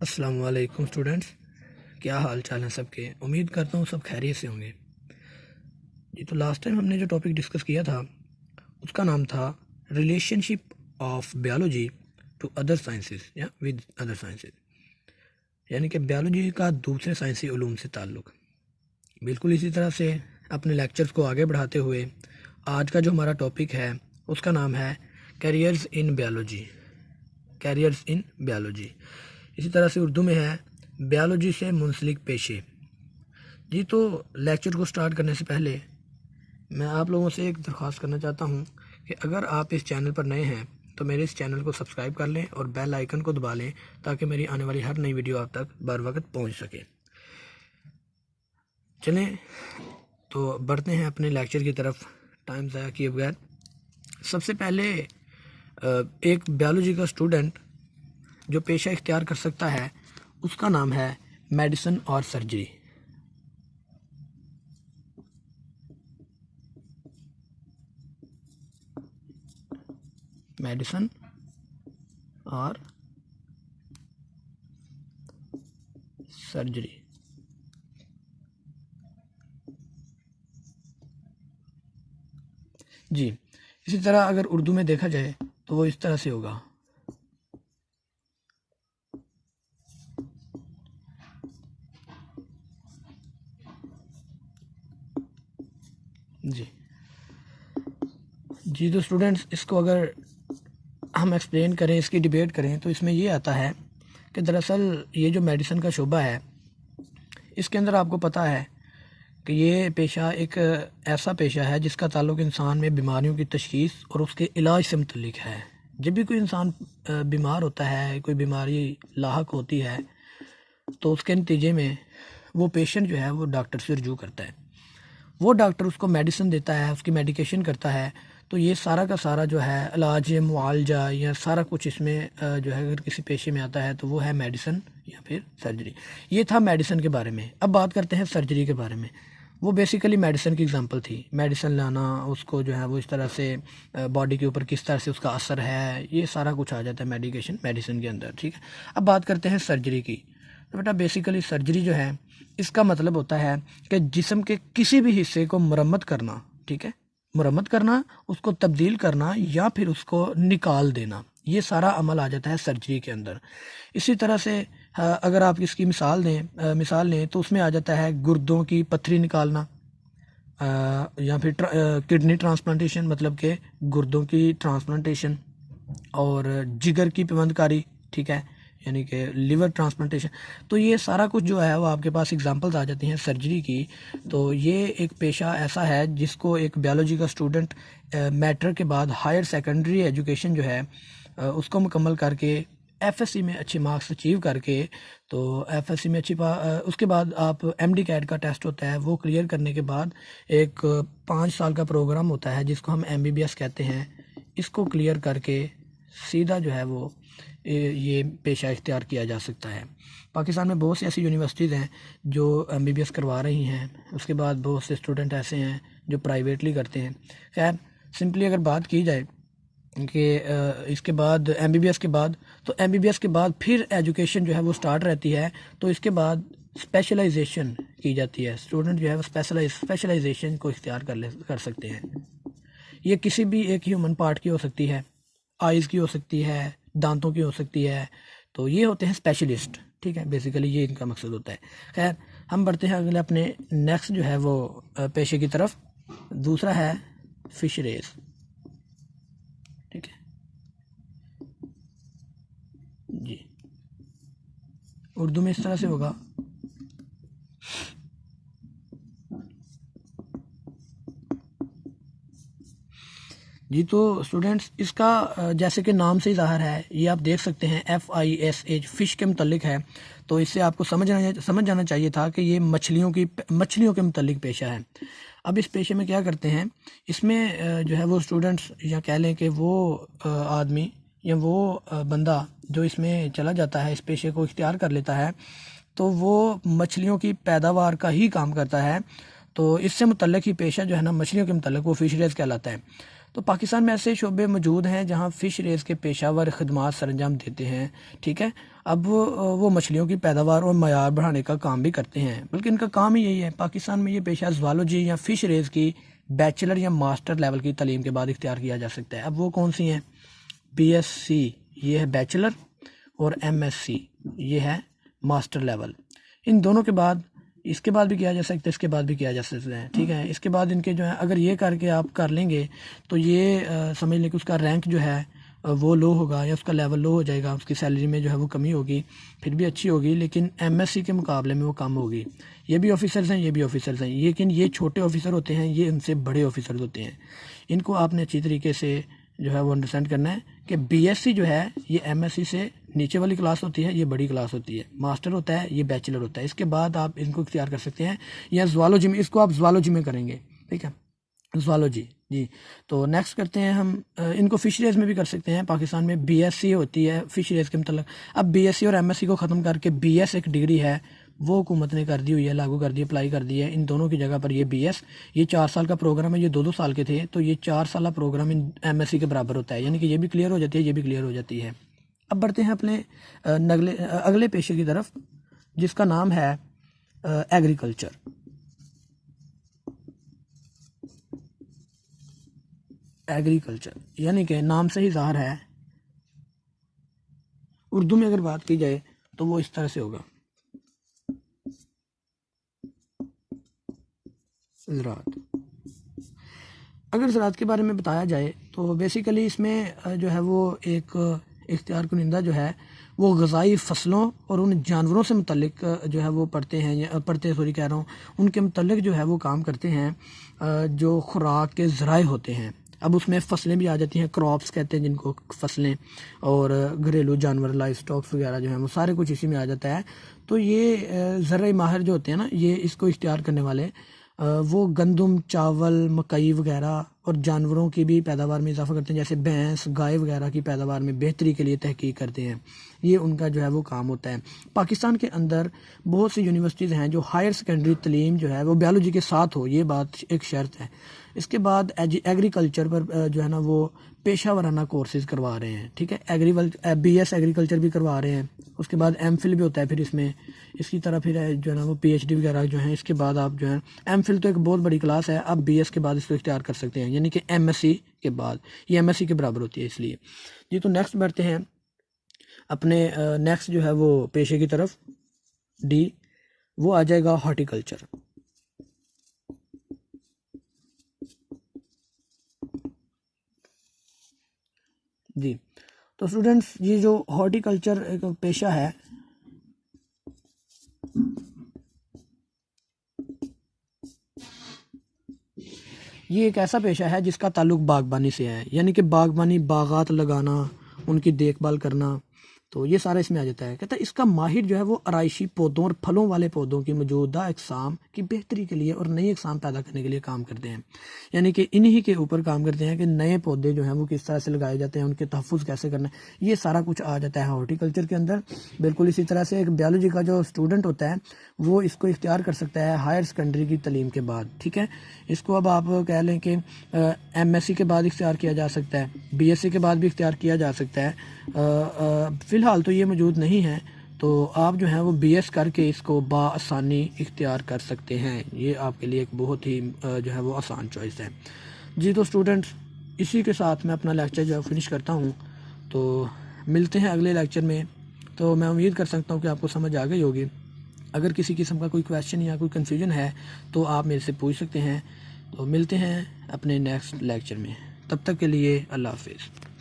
अस्सलाम वालेकुम स्टूडेंट्स, क्या हाल चाल है सबके। उम्मीद करता हूँ सब खैरियत से होंगे। जी तो लास्ट टाइम हमने जो टॉपिक डिस्कस किया था उसका नाम था relationship of biology to other sciences या विद अदर साइंसेस, यानी कि बायोलॉजी का दूसरे साइंसी उलूम से ताल्लुक़। बिल्कुल इसी तरह से अपने लेक्चर्स को आगे बढ़ाते हुए आज का जो हमारा टॉपिक है उसका नाम है carriers in biology. Carriers in biology इसी तरह से उर्दू में है बायोलॉजी से मुंसलिक पेशे। जी तो लेक्चर को स्टार्ट करने से पहले मैं आप लोगों से एक दरख्वास्त करना चाहता हूं कि अगर आप इस चैनल पर नए हैं तो मेरे इस चैनल को सब्सक्राइब कर लें और बेल आइकन को दबा लें ताकि मेरी आने वाली हर नई वीडियो आप तक बर वक्त पहुँच सके। चलें तो बढ़ते हैं अपने लेक्चर की तरफ टाइम ज़ाया किए बगैर। सबसे पहले एक बायोलॉजी का स्टूडेंट जो पेशा इख्तियार कर सकता है उसका नाम है मेडिसिन और सर्जरी। मेडिसिन और सर्जरी। जी इसी तरह अगर उर्दू में देखा जाए तो वो इस तरह से होगा। जी तो स्टूडेंट्स इसको अगर हम एक्सप्लेन करें, इसकी डिबेट करें तो इसमें ये आता है कि दरअसल ये जो मेडिसिन का शोबा है इसके अंदर आपको पता है कि ये पेशा एक ऐसा पेशा है जिसका ताल्लुक़ इंसान में बीमारियों की तशख़ीस और उसके इलाज से मुतल्लिक़ है। जब भी कोई इंसान बीमार होता है, कोई बीमारी लाहक होती है तो उसके नतीजे में वो पेशेंट जो है वो डॉक्टर से रुजू करता है। वो डॉक्टर उसको मेडिसिन देता है, उसकी मेडिकेशन करता है। तो ये सारा का सारा जो है इलाज मुआलजा या सारा कुछ इसमें जो है अगर किसी पेशे में आता है तो वो है मेडिसिन या फिर सर्जरी। ये था मेडिसिन के बारे में। अब बात करते हैं सर्जरी के बारे में। वो बेसिकली मेडिसिन की एग्जांपल थी। मेडिसिन लाना, उसको जो है वो इस तरह से बॉडी के ऊपर किस तरह से उसका असर है, ये सारा कुछ आ जाता है मेडिसिन के अंदर। ठीक है, अब बात करते हैं सर्जरी की। तो बेटा बेसिकली सर्जरी जो है इसका मतलब होता है कि जिस्म के किसी भी हिस्से को मुरम्मत करना। ठीक है, मुरम्मत करना, उसको तब्दील करना या फिर उसको निकाल देना, ये सारा अमल आ जाता है सर्जरी के अंदर। इसी तरह से अगर आप इसकी मिसाल लें तो उसमें आ जाता है गुर्दों की पथरी निकालना, या फिर किडनी ट्रांसप्लांटेशन, मतलब कि गुर्दों की ट्रांसप्लांटेशन, और जिगर की पेवंदकारी। ठीक है, यानी कि लिवर ट्रांसप्लांटेशन। तो ये सारा कुछ जो है वो आपके पास एग्जांपल्स आ जाती हैं सर्जरी की। तो ये एक पेशा ऐसा है जिसको एक बायोलॉजी का स्टूडेंट मैट्रिक के बाद हायर सेकेंडरी एजुकेशन जो है उसको मुकम्मल करके एफएससी में अच्छे मार्क्स अचीव करके, तो एफएससी में उसके बाद आप एमडी कैट का टेस्ट होता है, वो क्लियर करने के बाद एक 5 साल का प्रोग्राम होता है जिसको हम एमबीबीएस कहते हैं। इसको क्लियर करके सीधा जो है वो ये पेशा इख्तियार किया जा सकता है। पाकिस्तान में बहुत सी ऐसी यूनिवर्सिटीज़ हैं जो एमबीबीएस करवा रही हैं। उसके बाद बहुत से स्टूडेंट ऐसे हैं जो प्राइवेटली करते हैं। खैर सिंपली अगर बात की जाए कि इसके बाद एमबीबीएस के बाद, तो एमबीबीएस के बाद फिर एजुकेशन जो है वो स्टार्ट रहती है। तो इसके बाद स्पेशलाइजेशन की जाती है। स्टूडेंट जो है वो स्पेशलाइजेशन को इख्तियार कर सकते हैं। ये किसी भी एक ह्यूमन पार्ट की हो सकती है, आइज़ की हो सकती है, दांतों की हो सकती है। तो ये होते हैं स्पेशलिस्ट। ठीक है, बेसिकली ये इनका मकसद होता है। खैर हम बढ़ते हैं अगले अपने नेक्स्ट जो है वो पेशे की तरफ। दूसरा है फिशरीज। ठीक है जी, उर्दू में इस तरह से होगा। जी तो स्टूडेंट्स इसका जैसे कि नाम से ही ज़ाहिर है, ये आप देख सकते हैं FISH फ़िश के मुतल्लिक है। तो इससे आपको समझ जाना चाहिए था कि ये मछलियों के मुतल्लिक पेशा है। अब इस पेशे में क्या करते हैं, इसमें जो है वो स्टूडेंट्स या कह लें कि वो आदमी या वो बंदा जो इसमें चला जाता है, इस पेशे को इख्तियार कर लेता है, तो वो मछलियों की पैदावार का ही काम करता है। तो इससे मुतल्लिक ही पेशा जो है ना, मछलियों के मुतल्लिक, वो फिशरीज़ कहलाता है। तो पाकिस्तान में ऐसे शोबे मौजूद हैं जहां फ़िश रेस के पेशावर खदमात सरंजाम देते हैं, ठीक है। अब वो मछलियों की पैदावार और मयार बढ़ाने का काम भी करते हैं, बल्कि इनका काम ही यही है। पाकिस्तान में ये पेशा ज़ूलॉजी या फ़िश रेस की बैचलर या मास्टर लेवल की तालीम के बाद इख्तियार किया जा सकता है। अब वो कौन सी हैं? BSc ये है बैचलर, और MSc ये है मास्टर लेवल। इन दोनों के बाद, इसके बाद भी किया जा सकता है, इसके बाद भी किया जा सकता है, ठीक है। इसके बाद इनके जो है, अगर ये करके आप कर लेंगे तो ये समझ लें कि उसका रैंक जो है वो लो होगा, या उसका लेवल लो हो जाएगा, उसकी सैलरी में जो है वो कमी होगी, फिर भी अच्छी होगी लेकिन MSc के मुकाबले में वो कम होगी। ये भी ऑफिसर्स हैं, ये भी ऑफिसर्स हैं, लेकिन ये छोटे ऑफिसर होते हैं, ये उनसे बड़े ऑफिसर्स होते हैं। इनको आपने अच्छी तरीके से जो है वो अंडरस्टैंड करना है कि BSc जो है ये MSc से नीचे वाली क्लास होती है, ये बड़ी क्लास होती है। मास्टर होता है, ये बैचलर होता है। इसके बाद आप इनको इख्तियार कर सकते हैं, या ज़ूलॉजी में, इसको आप ज़ूलॉजी में करेंगे, ठीक है, ज़ूलॉजी जी। तो नेक्स्ट करते हैं हम, इनको फ़िश रेस में भी कर सकते हैं। पाकिस्तान में BSc होती है फ़िश रेस के मतलब। अब BSc और MSc को ख़त्म करके BS एक डिग्री है, वो हुकूमत ने कर दी हुई है, लागू कर दी, अप्लाई कर दी है। इन दोनों की जगह पर ये BS, ये 4 साल का प्रोग्राम है, ये 2-2 साल के थे, तो ये 4 साल प्रोग्राम इन MSc के बराबर होता है, यानी कि ये भी क्लियर हो जाती है, ये भी क्लियर हो जाती है। अब बढ़ते हैं अपने अगले पेशे की तरफ, जिसका नाम है एग्रीकल्चर। एग्रीकल्चर यानी कि नाम से ही ज़ाहिर है, उर्दू में अगर बात की जाए तो वो इस तरह से होगा, ज़राअत। अगर ज़राअत के बारे में बताया जाए तो बेसिकली इसमें जो है वो एक इख्तियार कुनिंदा जो है वो ग़िज़ाई फसलों और उन जानवरों से मुतल्लिक जो है वो उनके मुतल्लिक जो है वो काम करते हैं जो खुराक के ज़राए होते हैं। अब उसमें फसलें भी आ जाती हैं, क्रॉप्स कहते हैं जिनको, फसलें, और घरेलू जानवर, लाइव स्टॉक्स वगैरह जो हैं वो सारे कुछ इसी में आ जाता है। तो ये ज़राई माहिर जो होते हैं ना, ये इसको इख्तियार करने वाले वो गंदम, चावल, मकई वगैरह और जानवरों की भी पैदावार में इजाफा करते हैं, जैसे भैंस, गाय वगैरह की पैदावार में बेहतरी के लिए तहकीक करते हैं। ये उनका जो है वो काम होता है। पाकिस्तान के अंदर बहुत सी यूनिवर्सिटीज़ हैं जो हायर सेकेंडरी तलीम जो है वो बायोलॉजी के साथ हो, ये बात एक शर्त है। इसके बाद एग्रीकल्चर पर जो है ना वो पेशा वराना कोर्सेज़ करवा रहे हैं, ठीक है। BS एग्रीकल्चर भी करवा रहे हैं, उसके बाद MPhil भी होता है, फिर इसमें इसकी तरह फिर जो है ना वो PhD वगैरह जो है। इसके बाद आप जो है MPhil तो एक बहुत बड़ी क्लास है, अब BS के बाद इसको इख्तियार कर सकते हैं, यानी कि MSc के बाद, ये MSc के बराबर होती है इसलिए जी। तो नेक्स्ट बढ़ते हैं अपने नेक्स्ट जो है वो पेशे की तरफ, D, वो आ जाएगा हॉर्टिकल्चर। जी तो स्टूडेंट्स, ये जो हॉर्टिकल्चर एक पेशा है, ये एक ऐसा पेशा है जिसका ताल्लुक बागबानी से है, यानी कि बागबानी, बागात लगाना, उनकी देखभाल करना, तो ये सारा इसमें आ जाता है। कहता है इसका माहिर जो है वो आराइशी पौधों और फलों वाले पौधों की मौजूदा अक़साम की बेहतरी के लिए और नई अक़साम पैदा करने के लिए काम करते हैं, यानी कि इन्हीं के ऊपर काम करते हैं कि नए पौधे जो हैं वो किस तरह से लगाए जाते हैं, उनके तहफ़्फ़ुज़ कैसे करना है, ये सारा कुछ आ जाता है हॉर्टिकल्चर के अंदर। बिल्कुल इसी तरह से एक बायोलॉजी का जो स्टूडेंट होता है वो इसको इख्तियार कर सकता है हायर सेकेंडरी की तलीम के बाद, ठीक है। इसको अब आप कह लें कि MSc के बाद इख्तियार किया जा सकता है, BSc के बाद भी इख्तियार किया जा सकता है। फ़िलहाल तो ये मौजूद नहीं है, तो आप जो है वो BS करके इसको बाआसानी इख्तियार कर सकते हैं। ये आपके लिए एक बहुत ही जो है वो आसान चॉइस है जी। तो स्टूडेंट्स, इसी के साथ मैं अपना लेक्चर जो है फिनिश करता हूँ, तो मिलते हैं अगले लेक्चर में। तो मैं उम्मीद कर सकता हूँ कि आपको समझ आ गई होगी। अगर किसी किस्म का कोई क्वेश्चन या कोई कन्फ्यूजन है तो आप मेरे से पूछ सकते हैं। तो मिलते हैं अपने नेक्स्ट लेक्चर में, तब तक के लिए अल्लाह हाफिज़।